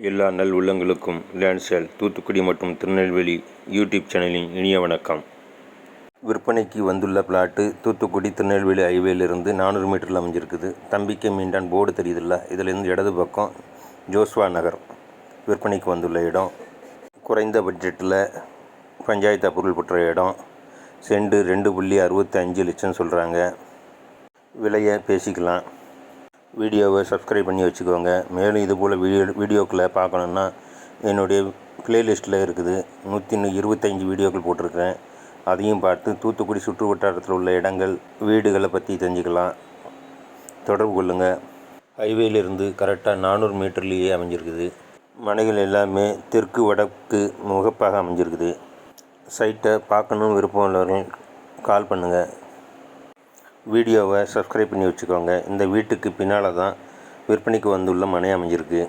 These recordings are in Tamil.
எல்லா நல் உள்ளங்களுக்கும் லேண்ட் சேல் தூத்துக்குடி மற்றும் திருநெல்வேலி யூடியூப் சேனலின் இனிய வணக்கம். விற்பனைக்கு வந்துள்ள பிளாட்டு தூத்துக்குடி திருநெல்வேலி ஹைவேலிருந்து 400 மீட்டரில் அமைஞ்சிருக்குது. தம்பிக்கை மீண்டான் போர்டு தெரியுதில்ல, இதிலேருந்து இடது பக்கம் ஜோஸ்வா நகர் விற்பனைக்கு வந்துள்ள இடம். குறைந்த பட்ஜெட்டில் பஞ்சாயத்து அப்ரூவல் பெற்ற இடம். செண்டு 2.65 லட்சம் சொல்கிறாங்க. விலையை பேசிக்கலாம். வீடியோவை சப்ஸ்கிரைப் பண்ணி வச்சுக்கோங்க. மேலும் இதுபோல் வீடியோக்களை பார்க்கணுன்னா என்னுடைய ப்ளேலிஸ்ட்டில் இருக்குது. 125 வீடியோக்கள் போட்டிருக்கிறேன். அதையும் பார்த்து தூத்துக்குடி சுற்று வட்டாரத்தில் உள்ள இடங்கள், வீடுகளை பற்றி தெரிஞ்சுக்கலாம். தொடர்பு கொள்ளுங்கள். ஹைவேலிருந்து கரெக்டாக 400 மீட்டர்லேயே அமைஞ்சிருக்குது. மனைகள் எல்லாமே தெற்கு வடக்கு முகப்பாக அமைஞ்சிருக்குது. சைட்டை பார்க்கணும் விருப்பம் உள்ளவர்கள் கால் பண்ணுங்கள். வீடியோவை சப்ஸ்கிரைப் பண்ணி வச்சுக்கோங்க. இந்த வீட்டுக்கு பின்னால் தான் விற்பனைக்கு வந்துள்ள மனை அமைஞ்சிருக்கு.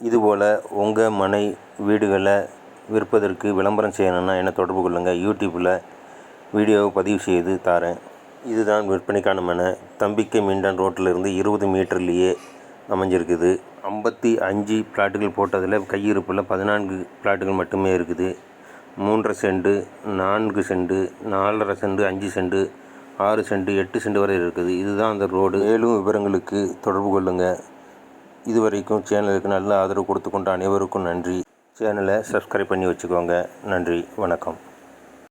இதுபோல் உங்கள் மனை வீடுகளை விற்பதற்கு விளம்பரம் செய்யணுன்னா என்னை தொடர்பு கொள்ளுங்கள். யூடியூப்பில் வீடியோவை பதிவு செய்து தாரேன். இதுதான் விற்பனைக்கான மனை. தம்பிக்கை மீண்டான் ரோட்டிலிருந்து 20 மீட்டர்லேயே அமைஞ்சிருக்குது. 55 பிளாட்டுகள் போட்டதில் கையிருப்பில் 14 பிளாட்டுகள் மட்டுமே இருக்குது. 3.5 cent, 4 cent, 4.5 cent, 5 cent, 6 cent, 8 cent வரை இருக்குது. இதுதான் அந்த ரோடு. மேலும் விவரங்களுக்கு தொடர்பு கொள்ளுங்கள். இதுவரைக்கும் சேனலுக்கு நல்ல ஆதரவு கொடுத்து கொண்ட அனைவருக்கும் நன்றி. சேனலை சப்ஸ்கிரைப் பண்ணி வச்சுக்கோங்க. நன்றி, வணக்கம்.